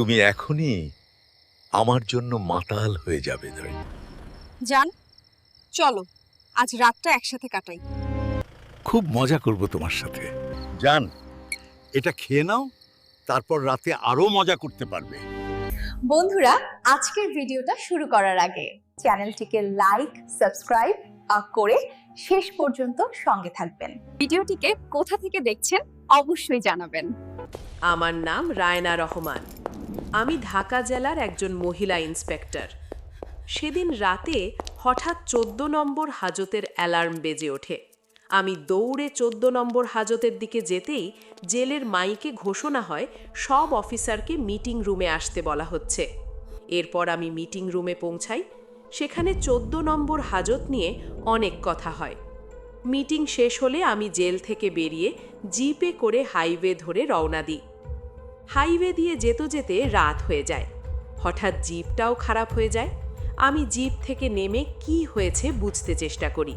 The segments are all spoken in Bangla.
তুমি এখনই আমার জন্য মাতাল হয়ে যাবে ধরে। জান, চলো আজ রাতটা একসাথে কাটাই। খুব মজা করব তোমার সাথে। জান, এটা খেয়ে নাও, তারপর রাতে আরো মজা করতে পারবে। বন্ধুরা, আজকের ভিডিওটা শুরু করার আগে চ্যানেলটিকে লাইক, সাবস্ক্রাইব করে শেষ পর্যন্ত সঙ্গে থাকবেন। ভিডিওটিকে কোথা থেকে দেখছেন অবশ্যই জানাবেন। আমার নাম রায়না রহমান। আমি ঢাকা জেলার একজন মহিলা ইন্সপেক্টর। সেদিন রাতে হঠাৎ 14 নম্বর হাজতের অ্যালার্ম বেজে ওঠে। আমি দৌড়ে 14 নম্বর হাজতের দিকে যেতেই জেলের মাইকে ঘোষণা হয় সব অফিসারকে মিটিং রুমে আসতে বলা হচ্ছে। এরপর আমি মিটিং রুমে পৌঁছাই। সেখানে 14 নম্বর হাজত নিয়ে অনেক কথা হয়। মিটিং শেষ হলে আমি জেল থেকে বেরিয়ে জিপে করে হাইওয়ে ধরে রওনা দিই। হাইওয়ে দিয়ে যেতে যেতে রাত হয়ে যায়। হঠাৎ জিপটাও খারাপ হয়ে যায়। আমি জিপ থেকে নেমে কি হয়েছে বুঝতে চেষ্টা করি।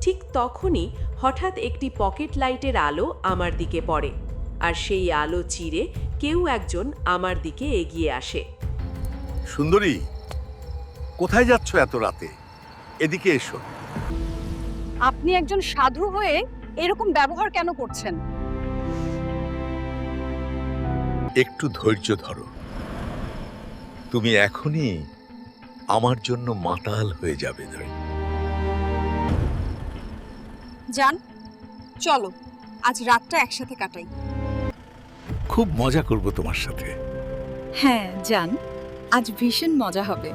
ঠিক তখনই হঠাৎ একটি পকেট লাইটের আলো আমার দিকে পড়ে, আর সেই আলো চিরে কেউ একজন আমার দিকে এগিয়ে আসে। সুন্দরী, কোথায় যাচ্ছ এত রাতে? এদিকে এসো। আপনি একজন সাধু হয়ে এরকম ব্যবহার কেন করছেন? একটু ধৈর্য ধরো। তুমি এখনই আমার জন্য মাতাল হয়ে যাবে ধরে। জান, চলো আজ রাতটা একসাথে কাটাই। খুব মজা করব তোমার সাথে। হ্যাঁ জান, আজ ভীষণ মজা হবে।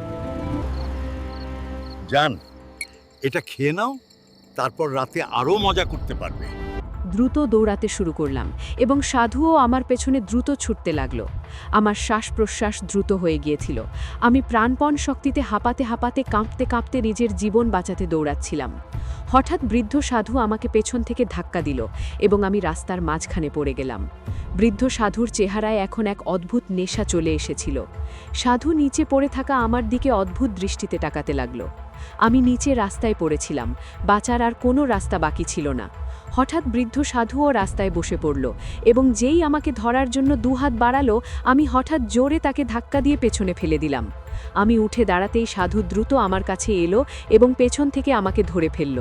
জান, এটা খেয়ে নাও, তারপর রাতে আরো মজা করতে পারবে। দ্রুত দৌড়াতে শুরু করলাম এবং সাধুও আমার পেছনে দ্রুত ছুটতে লাগলো। আমার শ্বাস প্রশ্বাস দ্রুত হয়ে গিয়েছিল। আমি প্রাণপণ শক্তিতে হাঁপাতে হাঁপাতে কাঁপতে কাঁপতে নিজের জীবন বাঁচাতে দৌড়াচ্ছিলাম। হঠাৎ বৃদ্ধ সাধু আমাকে পেছন থেকে ধাক্কা দিল এবং আমি রাস্তার মাঝখানে পড়ে গেলাম। বৃদ্ধ সাধুর চেহারায় এখন এক অদ্ভুত নেশা চলে এসেছিল। সাধু নিচে পড়ে থাকা আমার দিকে অদ্ভুত দৃষ্টিতে তাকাতে লাগলো। আমি নিচে রাস্তায় পড়েছিলাম, বাঁচার আর কোনো রাস্তা বাকি ছিল না। হঠাৎ বৃদ্ধ সাধুও রাস্তায় বসে পড়ল এবং যেই আমাকে ধরার জন্য দুহাত বাড়ালো, আমি হঠাৎ জোরে তাকে ধাক্কা দিয়ে পেছনে ফেলে দিলাম। আমি উঠে দাঁড়াতেই সাধু দ্রুত আমার কাছে এলো এবং পেছন থেকে আমাকে ধরে ফেলল।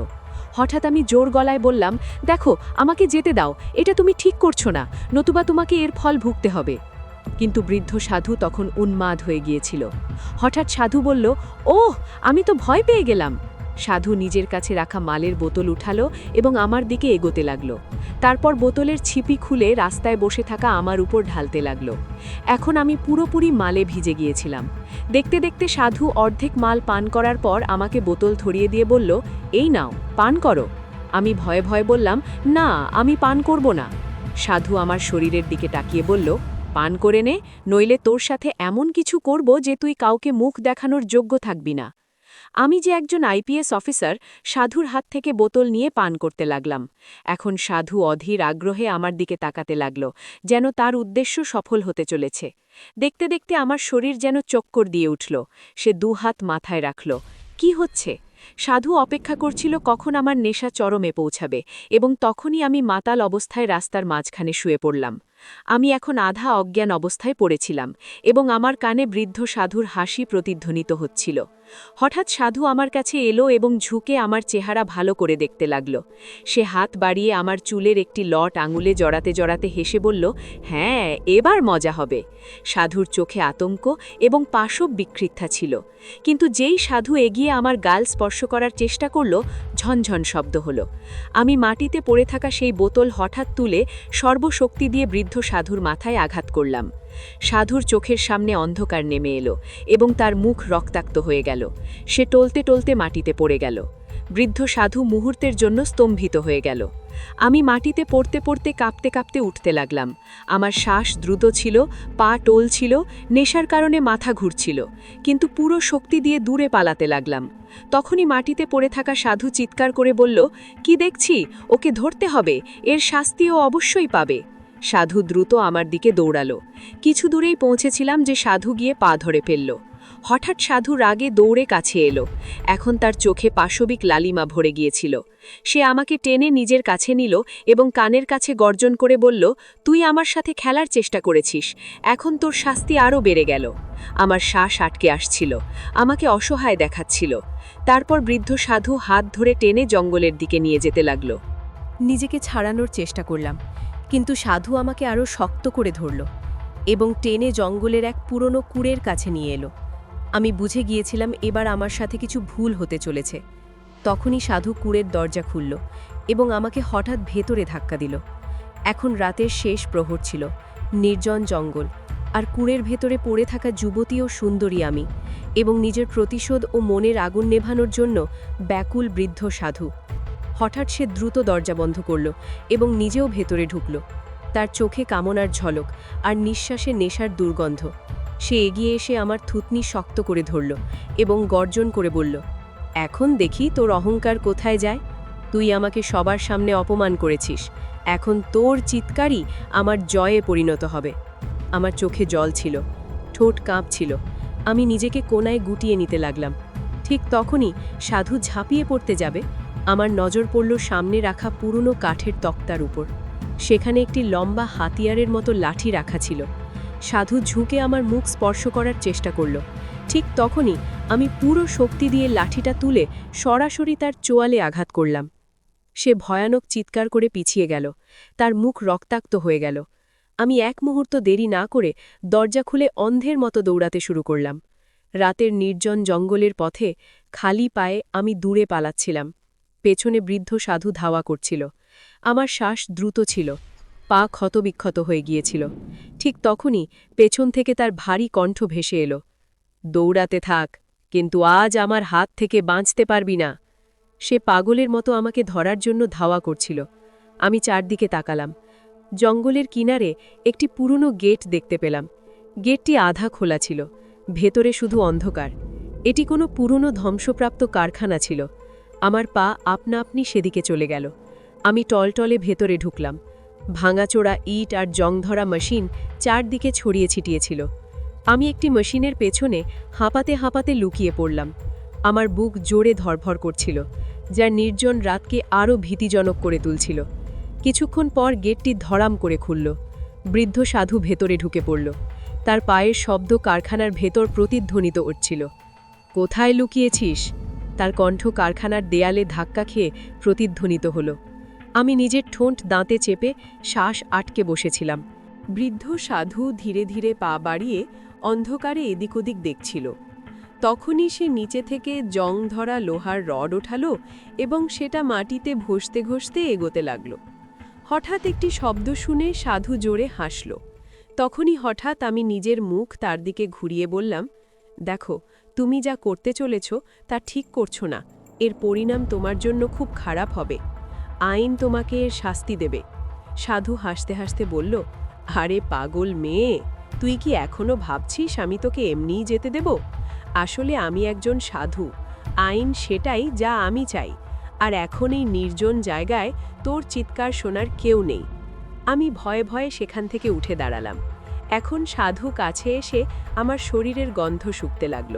হঠাৎ আমি জোর গলায় বললাম, দেখো, আমাকে যেতে দাও, এটা তুমি ঠিক করছো না, নতুবা তোমাকে এর ফল ভুগতে হবে। কিন্তু বৃদ্ধ সাধু তখন উন্মাদ হয়ে গিয়েছিল। হঠাৎ সাধু বলল, ওহ, আমি তো ভয় পেয়ে গেলাম। সাধু নিজের কাছে রাখা মালের বোতল উঠালো এবং আমার দিকে এগোতে লাগলো। তারপর বোতলের ছিপি খুলে রাস্তায় বসে থাকা আমার উপর ঢালতে লাগলো। এখন আমি পুরোপুরি মালে ভিজে গিয়েছিলাম। দেখতে দেখতে সাধু অর্ধেক মাল পান করার পর আমাকে বোতল ধরিয়ে দিয়ে বলল, এই নাও, পান করো। আমি ভয়ে ভয়ে বললাম, না, আমি পান করব না। সাধু আমার শরীরের দিকে তাকিয়ে বলল, পান করে নে, নইলে তোর সাথে এমন কিছু করব যে তুই কাউকে মুখ দেখানোর যোগ্য থাকবি না। আমি যে একজন আইপিএস অফিসার, সাধুর হাত থেকে বোতল নিয়ে পান করতে লাগলাম। এখন সাধু অধীর আগ্রহে আমার দিকে তাকাতে লাগল, যেন তার উদ্দেশ্য সফল হতে চলেছে। দেখতে দেখতে আমার শরীর যেন চক্কর দিয়ে উঠল। সে দুহাত মাথায় রাখল। কি হচ্ছে? সাধু অপেক্ষা করছিল কখন আমার নেশা চরমে পৌঁছাবে, এবং তখনই আমি মাতাল অবস্থায় রাস্তার মাঝখানে শুয়ে পড়লাম। আমি এখন আধা অজ্ঞান অবস্থায় পড়েছিলাম এবং আমার কানে বৃদ্ধ সাধুর হাসি প্রতিধ্বনিত হচ্ছিল। হঠাৎ সাধু আমার কাছে এলো এবং ঝুঁকে আমার চেহারা ভালো করে দেখতে লাগল। সে হাত বাড়িয়ে আমার চুলের একটি লট আঙুলে জড়াতে জড়াতে হেসে বলল, হ্যাঁ, এবার মজা হবে। সাধুর চোখে আতঙ্ক এবং পাশব বিকৃতা ছিল। কিন্তু যেই সাধু এগিয়ে আমার গাল স্পর্শ করার চেষ্টা করল, ঝনঝন শব্দ হলো। আমি মাটিতে পড়ে থাকা সেই বোতল হঠাৎ তুলে সর্বশক্তি দিয়ে বৃদ্ধ সাধুর মাথায় আঘাত করলাম। সাধুর চোখের সামনে অন্ধকার নেমে এলো এবং তার মুখ রক্তাক্ত হয়ে গেল। সে টলতে টলতে মাটিতে পড়ে গেল। বৃদ্ধ সাধু মুহূর্তের জন্য স্তম্ভিত হয়ে গেল। আমি মাটিতে পড়তে পড়তে কাঁপতে কাঁপতে উঠতে লাগলাম। আমার শ্বাস দ্রুত ছিল, পা টোল ছিল, নেশার কারণে মাথা ঘুরছিল, কিন্তু পুরো শক্তি দিয়ে দূরে পালাতে লাগলাম। তখনই মাটিতে পড়ে থাকা সাধু চিৎকার করে বলল, কি দেখছি, ওকে ধরতে হবে, এর শাস্তিও অবশ্যই পাবে। সাধু দ্রুত আমার দিকে দৌড়ালো। কিছু দূরেই পৌঁছেছিলাম যে সাধু গিয়ে পা ধরে ফেলল। হঠাৎ সাধু রাগে দৌড়ে কাছে এলো। এখন তার চোখে পাশবিক লালিমা ভরে গিয়েছিল। সে আমাকে টেনে নিজের কাছে নিল এবং কানের কাছে গর্জন করে বলল, তুই আমার সাথে খেলার চেষ্টা করেছিস, এখন তোর শাস্তি আরও বেড়ে গেল। আমার শ্বাস আটকে আসছিল, আমাকে অসহায় দেখাচ্ছিল। তারপর বৃদ্ধ সাধু হাত ধরে টেনে জঙ্গলের দিকে নিয়ে যেতে লাগল। নিজেকে ছাড়ানোর চেষ্টা করলাম, কিন্তু সাধু আমাকে আরও শক্ত করে ধরল এবং টেনে জঙ্গলের এক পুরনো কুঁড়ের কাছে নিয়ে এলো। আমি বুঝে গিয়েছিলাম এবার আমার সাথে কিছু ভুল হতে চলেছে। তখনই সাধু কুঁড়ের দরজা খুলল এবং আমাকে হঠাৎ ভেতরে ধাক্কা দিল। এখন রাতের শেষ প্রহর ছিল, নির্জন জঙ্গল, আর কুঁড়ের ভেতরে পড়ে থাকা যুবতী ও সুন্দরী আমি, এবং নিজের প্রতিশোধ ও মনের আগুন নেভানোর জন্য ব্যাকুল বৃদ্ধ সাধু। হঠাৎ সে দ্রুত দরজা বন্ধ করল এবং নিজেও ভেতরে ঢুকল। তার চোখে কামনার ঝলক আর নিঃশ্বাসে নেশার দুর্গন্ধ। সে এগিয়ে এসে আমার থুতনি শক্ত করে ধরল এবং গর্জন করে বলল, এখন দেখি তোর অহংকার কোথায় যায়। তুই আমাকে সবার সামনে অপমান করেছিস, এখন তোর চিৎকারই আমার জয়ে পরিণত হবে। আমার চোখে জল ছিল, ঠোঁট কাঁপছিল, আমি নিজেকে কোনায় গুটিয়ে নিতে লাগলাম। ঠিক তখনই সাধু ঝাঁপিয়ে পড়তে যাবে, আমার নজর পড়ল সামনে রাখা পুরনো কাঠের তক্তার উপর। সেখানে একটি লম্বা হাতিয়ারের মতো লাঠি রাখা ছিল। সাধু ঝুঁকে আমার মুখ স্পর্শ করার চেষ্টা করল। ঠিক তখনই আমি পুরো শক্তি দিয়ে লাঠিটা তুলে সরাসরি তার চোয়ালে আঘাত করলাম। সে ভয়ানক চিৎকার করে পিছিয়ে গেল, তার মুখ রক্তাক্ত হয়ে গেল। আমি এক মুহূর্ত দেরি না করে দরজা খুলে অন্ধের মতো দৌড়াতে শুরু করলাম। রাতের নির্জন জঙ্গলের পথে খালি পায়ে আমি দূরে পালাচ্ছিলাম। পেছনে বৃদ্ধ সাধু ধাওয়া করছিল। আমার শ্বাস দ্রুত ছিল, পা ক্ষতবিক্ষত হয়ে গিয়েছিল। ঠিক তখনই পেছন থেকে তার ভারী কণ্ঠ ভেসে এলো, দৌড়াতে থাক, কিন্তু আজ আমার হাত থেকে বাঁচতে পারবি না। সে পাগলের মতো আমাকে ধরার জন্য ধাওয়া করছিল। আমি চারদিকে তাকালাম। জঙ্গলের কিনারে একটি পুরনো গেট দেখতে পেলাম। গেটটি আধা খোলা ছিল, ভেতরে শুধু অন্ধকার। এটি কোনো পুরনো ধ্বংসপ্রাপ্ত কারখানা ছিল। আমার পা আপনা আপনি সেদিকে চলে গেল। আমি টলটলে ভেতরে ঢুকলাম। ভাঙাচোরা ইট আর জংধরা মেশিন চারদিকে ছড়িয়ে ছিটিয়েছিল। আমি একটি মেশিনের পেছনে হাঁপাতে হাঁপাতে লুকিয়ে পড়লাম। আমার বুক জোরে ধরফর করছিল, যা নির্জন রাতকে আরও ভীতিজনক করে তুলছিল। কিছুক্ষণ পর গেটটি ধড়াম করে খুলল। বৃদ্ধ সাধু ভেতরে ঢুকে পড়ল। তার পায়ের শব্দ কারখানার ভেতর প্রতিধ্বনিত উঠছিল। কোথায় লুকিয়েছিস? তার কণ্ঠ কারখানার দেয়ালে ধাক্কা খেয়ে প্রতিধ্বনিত হল। আমি নিজের ঠোঁট দাঁতে চেপে শ্বাস আটকে বসেছিলাম। বৃদ্ধ সাধু ধীরে ধীরে পা বাড়িয়ে অন্ধকারে এদিক ওদিক দেখছিল। তখনই সে নিচে থেকে জং ধরা লোহার রড ওঠালো এবং সেটা মাটিতে ঘষতে ঘষতে এগোতে লাগল। হঠাৎ একটি শব্দ শুনে সাধু জোরে হাসল। তখনই হঠাৎ আমি নিজের মুখ তার দিকে ঘুরিয়ে বললাম, দেখো, তুমি যা করতে চলেছ তা ঠিক করছো না। এর পরিণাম তোমার জন্য খুব খারাপ হবে। আইন তোমাকে এর শাস্তি দেবে। সাধু হাসতে হাসতে বলল, আরে পাগল মেয়ে, তুই কি এখনো ভাবছিস আমি তোকে এমনিই যেতে দেব? আসলে আমি একজন সাধু। আইন সেটাই যা আমি চাই। আর এখন এই নির্জন জায়গায় তোর চিৎকার শোনার কেউ নেই। আমি ভয়ে ভয়ে সেখান থেকে উঠে দাঁড়ালাম। এখন সাধু কাছে এসে আমার শরীরের গন্ধ শুকতে লাগল।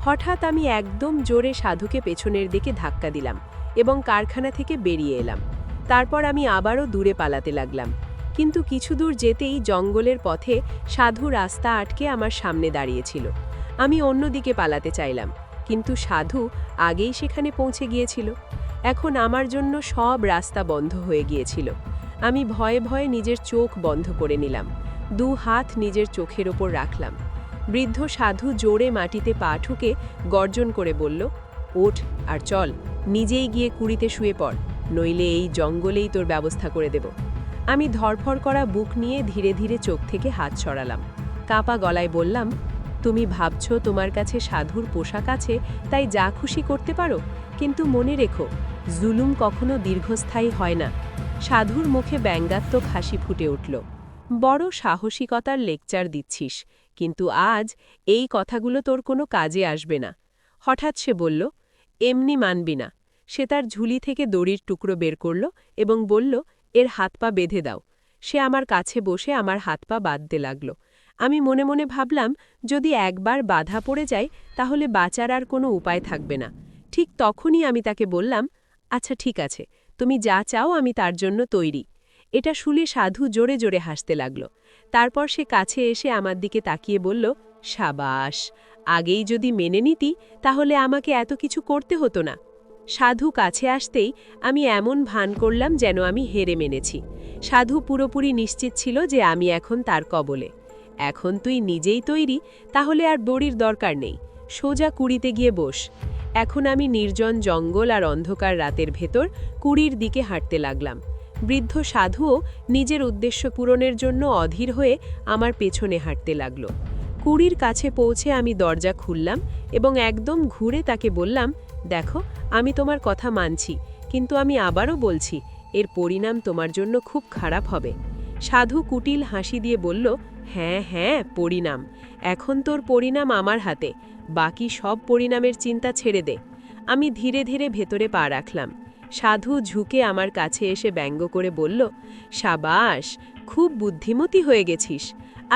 হঠাৎ আমি একদম জোরে সাধুকে পেছনের দিকে ধাক্কা দিলাম এবং কারখানা থেকে বেরিয়ে এলাম। তারপর আমি আবারও দূরে পালাতে লাগলাম। কিন্তু কিছু দূর যেতেই জঙ্গলের পথে সাধু রাস্তা আটকে আমার সামনে দাঁড়িয়েছিল। আমি অন্যদিকে পালাতে চাইলাম, কিন্তু সাধু আগেই সেখানে পৌঁছে গিয়েছিল। এখন আমার জন্য সব রাস্তা বন্ধ হয়ে গিয়েছিল। আমি ভয়ে ভয়ে নিজের চোখ বন্ধ করে নিলাম, 2 হাত নিজের চোখের ওপর রাখলাম। বৃদ্ধ সাধু জোরে মাটিতে পা ঠুকে গর্জন করে বলল, ওঠ আর চল, নিজেই গিয়ে কুড়িতে শুয়ে পড়, নইলে এই জঙ্গলেই তোর ব্যবস্থা করে দেব। আমি ধরফর করা বুক নিয়ে ধীরে ধীরে চোখ থেকে হাত সরালাম। কাঁপা গলায় বললাম, তুমি ভাবছো তোমার কাছে সাধুর পোশাক আছে তাই যা খুশি করতে পারো, কিন্তু মনে রেখো, জুলুম কখনো দীর্ঘস্থায়ী হয় না। সাধুর মুখে ব্যঙ্গাত্মক হাসি ফুটে উঠল। বড় সাহসিকতার লেকচার দিচ্ছিস, কিন্তু আজ এই কথাগুলো তোর কোনো কাজে আসবে না। হঠাৎ সে বলল, এমনি মানবি না। সে তার ঝুলি থেকে দড়ির টুকরো বের করল এবং বলল, এর হাত পা বেঁধে দাও। সে আমার কাছে বসে আমার হাত পা বাঁধতে লাগল। আমি মনে মনে ভাবলাম যদি একবার বাধা পড়ে যায় তাহলে বাঁচার আর কোনো উপায় থাকবে না। ঠিক তখনই আমি তাকে বললাম, আচ্ছা ঠিক আছে, তুমি যা চাও আমি তার জন্য তৈরি। এটা শুনে সাধু জোরে জোরে হাসতে লাগল। তারপর সে কাছে এসে আমার দিকে তাকিয়ে বলল, সাবাস, আগেই যদি মেনে নিতি তাহলে আমাকে এত কিছু করতে হতো না। সাধু কাছে আসতেই আমি এমন ভান করলাম যেন আমি হেরে মেনেছি। সাধু পুরোপুরি নিশ্চিত ছিল যে আমি এখন তার কবলে। এখন তুই নিজেই তৈরি, তাহলে আর দড়ির দরকার নেই, সোজা কুড়িতে গিয়ে বস। এখন আমি নির্জন জঙ্গল আর অন্ধকার রাতের ভেতর কুড়ির দিকে হাঁটতে লাগলাম। বৃদ্ধ সাধুও নিজের উদ্দেশ্য পূরণের জন্য অধীর হয়ে আমার পেছনে হাঁটতে লাগল। কুড়ির কাছে পৌঁছে আমি দরজা খুললাম এবং একদম ঘুরে তাকে বললাম, দেখো, আমি তোমার কথা মানছি, কিন্তু আমি আবারও বলছি, এর পরিণাম তোমার জন্য খুব খারাপ হবে। সাধু কুটিল হাসি দিয়ে বলল, হ্যাঁ হ্যাঁ, পরিণাম। এখন তোর পরিণাম আমার হাতে, বাকি সব পরিণামের চিন্তা ছেড়ে দে। আমি ধীরে ধীরে ভেতরে পা রাখলাম। সাধু ঝুঁকে আমার কাছে এসে ব্যঙ্গ করে বলল, সাবাস, খুব বুদ্ধিমতী হয়ে গেছিস।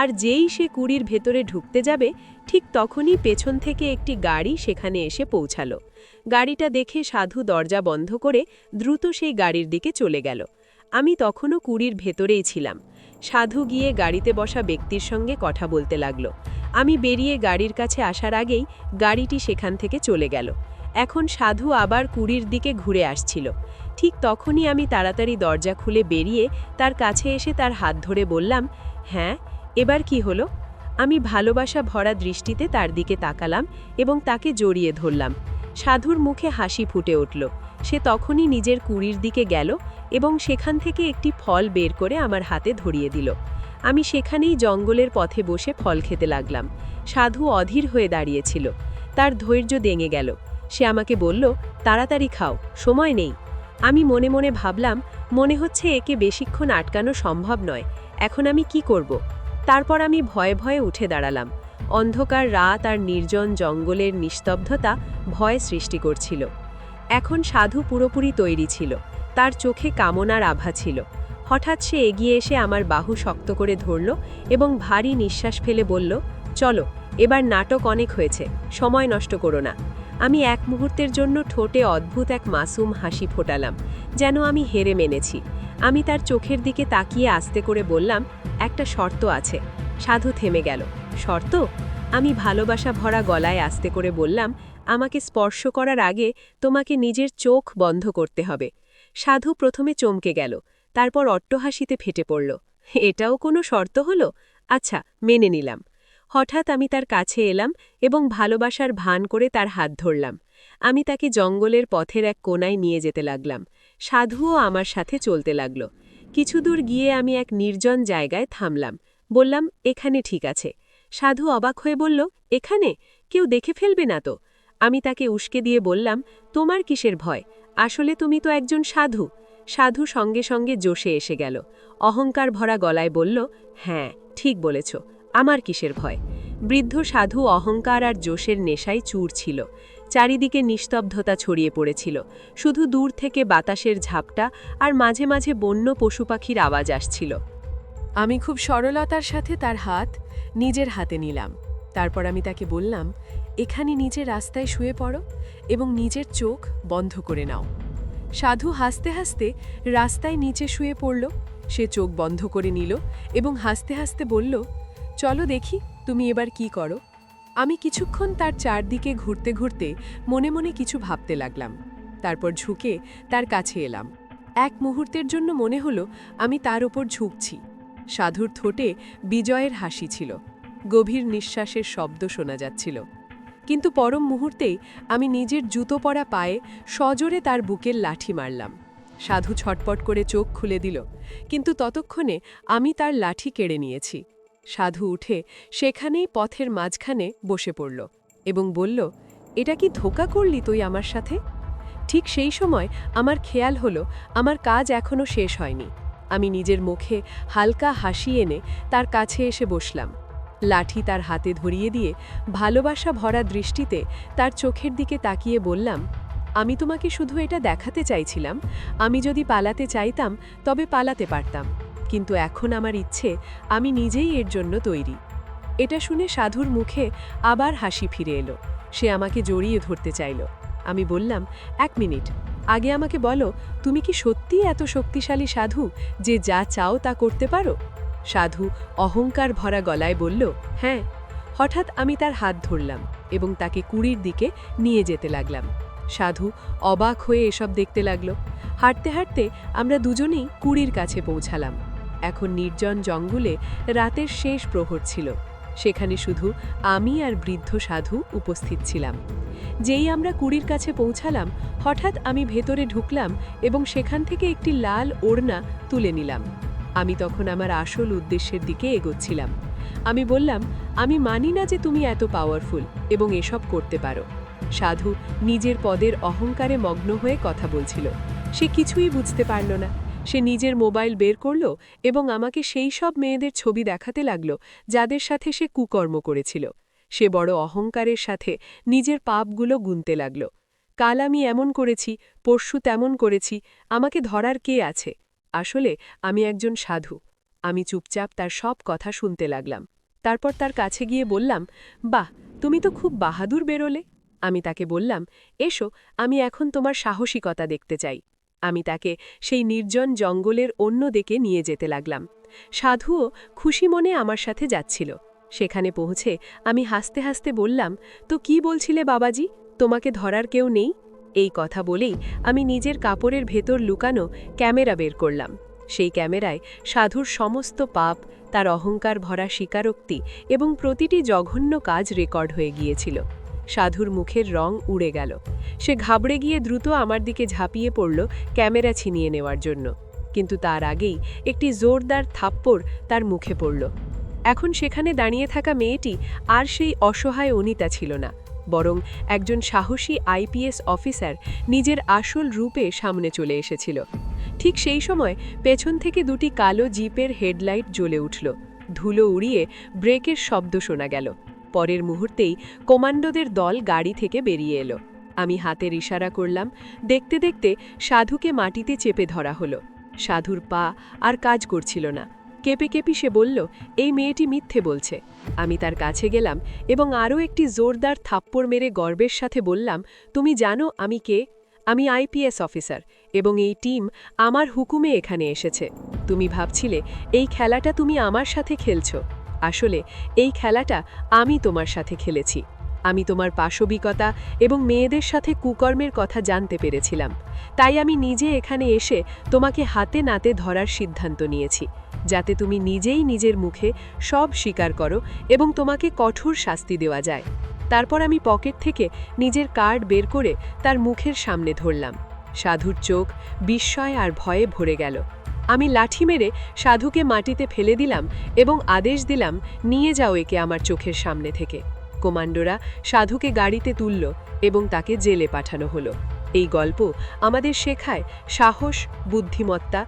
আর যেই সে কুড়ির ভেতরে ঢুকতে যাবে ঠিক তখনই পেছন থেকে একটি গাড়ি সেখানে এসে পৌঁছালো। গাড়িটা দেখে সাধু দরজা বন্ধ করে দ্রুত সেই গাড়ির দিকে চলে গেল। আমি তখনও কুড়ির ভেতরেই ছিলাম। সাধু গিয়ে গাড়িতে বসা ব্যক্তির সঙ্গে কথা বলতে লাগল। আমি বেরিয়ে গাড়ির কাছে আসার আগেই গাড়িটি সেখান থেকে চলে গেল। এখন সাধু আবার কুড়ির দিকে ঘুরে আসছিল। ঠিক তখনই আমি তাড়াতাড়ি দরজা খুলে বেরিয়ে তার কাছে এসে তার হাত ধরে বললাম, হ্যাঁ, এবার কি হলো? আমি ভালোবাসা ভরা দৃষ্টিতে তার দিকে তাকালাম এবং তাকে জড়িয়ে ধরলাম। সাধুর মুখে হাসি ফুটে উঠল। সে তখনই নিজের কুড়ির দিকে গেল এবং সেখান থেকে একটি ফল বের করে আমার হাতে ধরিয়ে দিল। আমি সেখানেই জঙ্গলের পথে বসে ফল খেতে লাগলাম। সাধু অধীর হয়ে দাঁড়িয়েছিল। তার ধৈর্য ভেঙে গেল। সে আমাকে বলল, তাড়াতাড়ি খাও, সময় নেই। আমি মনে মনে ভাবলাম, মনে হচ্ছে একে বেশিক্ষণ আটকানো সম্ভব নয়, এখন আমি কি করব? তারপর আমি ভয়ে ভয়ে উঠে দাঁড়ালাম। অন্ধকার রাত আর নির্জন জঙ্গলের নিস্তব্ধতা ভয় সৃষ্টি করছিল। এখন সাধু পুরোপুরি তৈরি ছিল। তার চোখে কামনার আভা ছিল। হঠাৎ সে এগিয়ে এসে আমার বাহু শক্ত করে ধরল এবং ভারী নিঃশ্বাস ফেলে বলল, চলো, এবার নাটক অনেক হয়েছে, সময় নষ্ট করো না। আমি এক মুহূর্তের জন্য ঠোঁটে অদ্ভুত এক মাসুম হাসি ফোটালাম, যেন আমি হেরে মেনেছি। আমি তার চোখের দিকে তাকিয়ে আস্তে করে বললাম, একটা শর্ত আছে। সাধু থেমে গেল। শর্ত? আমি ভালোবাসা ভরা গলায় আস্তে করে বললাম, আমাকে স্পর্শ করার আগে তোমাকে নিজের চোখ বন্ধ করতে হবে। সাধু প্রথমে চমকে গেল, তারপর অট্টহাসিতে ফেটে পড়ল। এটাও কোনো শর্ত হলো? আচ্ছা, মেনে নিলাম। হঠাৎ আমি তার কাছে এলাম এবং ভালোবাসার ভান করে তার হাত ধরলাম। আমি তাকে জঙ্গলের পথের এক কোণায় নিয়ে যেতে লাগলাম। সাধুও আমার সাথে চলতে লাগল। কিছু দূর গিয়ে আমি এক নির্জন জায়গায় থামলাম। বললাম, এখানে ঠিক আছে। সাধু অবাক হয়ে বলল, এখানে? কেউ দেখে ফেলবে না তো? আমি তাকে উস্কে দিয়ে বললাম, তোমার কিসের ভয়? আসলে তুমি তো একজন সাধু। সাধু সঙ্গে সঙ্গে জোশে এসে গেল। অহংকার ভরা গলায় বলল, হ্যাঁ, ঠিক বলেছ, আমার কিসের ভয়? বৃদ্ধ সাধু অহংকার আর জোশের নেশায় চূর ছিল। চারিদিকে নিস্তব্ধতা ছড়িয়ে পড়েছিল। শুধু দূর থেকে বাতাসের ঝাপটা আর মাঝে মাঝে বন্য পশুপাখির আওয়াজ আসছিল। আমি খুব সরলতার সাথে তার হাত নিজের হাতে নিলাম। তারপর আমি তাকে বললাম, এখানে নিচে রাস্তায় শুয়ে পড়ো এবং নিজের চোখ বন্ধ করে নাও। সাধু হাসতে হাসতে রাস্তায় নিচে শুয়ে পড়ল। সে চোখ বন্ধ করে নিল এবং হাসতে হাসতে বলল, চলো দেখি তুমি এবার কি করো। আমি কিছুক্ষণ তার চারদিকে ঘুরতে ঘুরতে মনে মনে কিছু ভাবতে লাগলাম। তারপর ঝুঁকে তার কাছে এলাম। এক মুহূর্তের জন্য মনে হলো আমি তার ওপর ঝুঁকছি। সাধুর ঠোঁটে বিজয়ের হাসি ছিল। গভীর নিঃশ্বাসের শব্দ শোনা যাচ্ছিল। কিন্তু পরম মুহূর্তেই আমি নিজের জুতো পরা পায়ে সজোরে তার বুকের লাঠি মারলাম। সাধু ছটপট করে চোখ খুলে দিল, কিন্তু ততক্ষণে আমি তার লাঠি কেড়ে নিয়েছি। সাধু উঠে সেখানেই পথের মাঝখানে বসে পড়ল এবং বলল, এটা কি ধোঁকা করলি তুই আমার সাথে? ঠিক সেই সময় আমার খেয়াল হলো আমার কাজ এখনো শেষ হয়নি। আমি নিজের মুখে হালকা হাসি এনে তার কাছে এসে বসলাম। লাঠি তার হাতে ধরিয়ে দিয়ে ভালোবাসা ভরা দৃষ্টিতে তার চোখের দিকে তাকিয়ে বললাম, আমি তোমাকে শুধু এটা দেখাতে চাইছিলাম, আমি যদি পালাতে চাইতাম তবে পালাতে পারতাম, কিন্তু এখন আমার ইচ্ছে আমি নিজেই এর জন্য তৈরি। এটা শুনে সাধুর মুখে আবার হাসি ফিরে এলো। সে আমাকে জড়িয়ে ধরতে চাইল। আমি বললাম, 1 মিনিট, আগে আমাকে বলো, তুমি কি সত্যিই এত শক্তিশালী সাধু যে যা চাও তা করতে পারো? সাধু অহংকার ভরা গলায় বলল, হ্যাঁ। হঠাৎ আমি তার হাত ধরলাম এবং তাকে কুড়ির দিকে নিয়ে যেতে লাগলাম। সাধু অবাক হয়ে এসব দেখতে লাগল। হাঁটতে হাঁটতে আমরা দুজনেই কুড়ির কাছে পৌঁছালাম। এখন নির্জন জঙ্গলে রাতের শেষ প্রহর ছিল। সেখানে শুধু আমি আর বৃদ্ধ সাধু উপস্থিত ছিলাম। যেই আমরা কুড়ির কাছে পৌঁছালাম, হঠাৎ আমি ভেতরে ঢুকলাম এবং সেখান থেকে একটি লাল ওড়না তুলে নিলাম। আমি তখন আমার আসল উদ্দেশ্যের দিকে এগোচ্ছিলাম। আমি বললাম, আমি মানি না যে তুমি এত পাওয়ারফুল এবং এসব করতে পারো। সাধু নিজের পদের অহংকারে মগ্ন হয়ে কথা বলছিল। সে কিছুই বুঝতে পারল না। সে নিজের মোবাইল বের করল এবং আমাকে সেই সব মেয়েদের ছবি দেখাতে লাগল যাদের সাথে সে কুকর্ম করেছিল। সে বড় অহংকারের সাথে নিজের পাপগুলো গুনতে লাগল। কাল আমি এমন করেছি, পরশু তেমন করেছি, আমাকে ধরার কে আছে? আসলে আমি একজন সাধু। আমি চুপচাপ তার সব কথা শুনতে লাগলাম। তারপর তার কাছে গিয়ে বললাম, বাহ, তুমি তো খুব বাহাদুর বেরোলে। আমি তাকে বললাম, এসো, আমি এখন তোমার সাহসিকতা দেখতে চাই। আমি তাকে সেই নির্জন জঙ্গলের অন্য দিকে নিয়ে যেতে লাগলাম। সাধুও খুশি মনে আমার সাথে যাচ্ছিল। সেখানে পৌঁছে আমি হাসতে হাসতে বললাম, তো কি বলছিলে বাবাজি, তোমাকে ধরার কেউ নেই? এই কথা বলেই আমি নিজের কাপড়ের ভেতর লুকানো ক্যামেরা বের করলাম। সেই ক্যামেরায় সাধুর সমস্ত পাপ, তার অহংকার ভরা স্বীকারোক্তি এবং প্রতিটি জঘন্য কাজ রেকর্ড হয়ে গিয়েছিল। সাধুর মুখের রং উড়ে গেল। সে ঘাবড়ে গিয়ে দ্রুত আমার দিকে ঝাঁপিয়ে পড়ল ক্যামেরা ছিনিয়ে নেওয়ার জন্য। কিন্তু তার আগেই একটি জোরদার থাপ্পড় তার মুখে পড়ল। এখন সেখানে দাঁড়িয়ে থাকা মেয়েটি আর সেই অসহায় অনিতা ছিল না, বরং একজন সাহসী আইপিএস অফিসার নিজের আসল রূপে সামনে চলে এসেছিল। ঠিক সেই সময় পেছন থেকে দুটি কালো জিপের হেডলাইট জ্বলে উঠল। ধুলো উড়িয়ে ব্রেকের শব্দ শোনা গেল। পরের মুহূর্তেই কমান্ডোদের দল গাড়ি থেকে বেরিয়ে এলো। আমি হাতের ইশারা করলাম। দেখতে দেখতে সাধুকে মাটিতে চেপে ধরা হলো। সাধুর পা আর কাজ করছিল না। কেঁপে কেঁপে সে বলল, এই মেয়েটি মিথ্যে বলছে। আমি তার কাছে গেলাম এবং আরও একটি জোরদার থাপ্পড় মেরে গর্বের সাথে বললাম, তুমি জানো আমি কে? আমি আইপিএস অফিসার এবং এই টিম আমার হুকুমে এখানে এসেছে। তুমি ভাবছিলে এই খেলাটা তুমি আমার সাথে খেলছো। আসলে এই খেলাটা আমি তোমার সাথে খেলেছি। আমি তোমার পাশবিকতা এবং মেয়েদের সাথে কুকর্মের কথা জানতে পেরেছিলাম। তাই আমি নিজে এখানে এসে তোমাকে হাতে নাতে ধরার সিদ্ধান্ত নিয়েছি, যাতে তুমি নিজেই নিজের মুখে সব স্বীকার করো এবং তোমাকে কঠোর শাস্তি দেওয়া যায়। তারপর আমি পকেট থেকে নিজের কার্ড বের করে তার মুখের সামনে ধরলাম। সাধুর চোখ বিস্ময় আর ভয়ে ভরে গেল। আমি লাঠি মেরে সাধুকে মাটিতে ফেলে দিলাম এবং আদেশ দিলাম, নিয়ে যাও একে আমার চোখের সামনে থেকে। কমান্ডোরা সাধুকে গাড়িতে তুলল এবং তাকে জেলে পাঠানো হলো। এই গল্প আমাদের শেখায় সাহস, বুদ্ধিমত্তা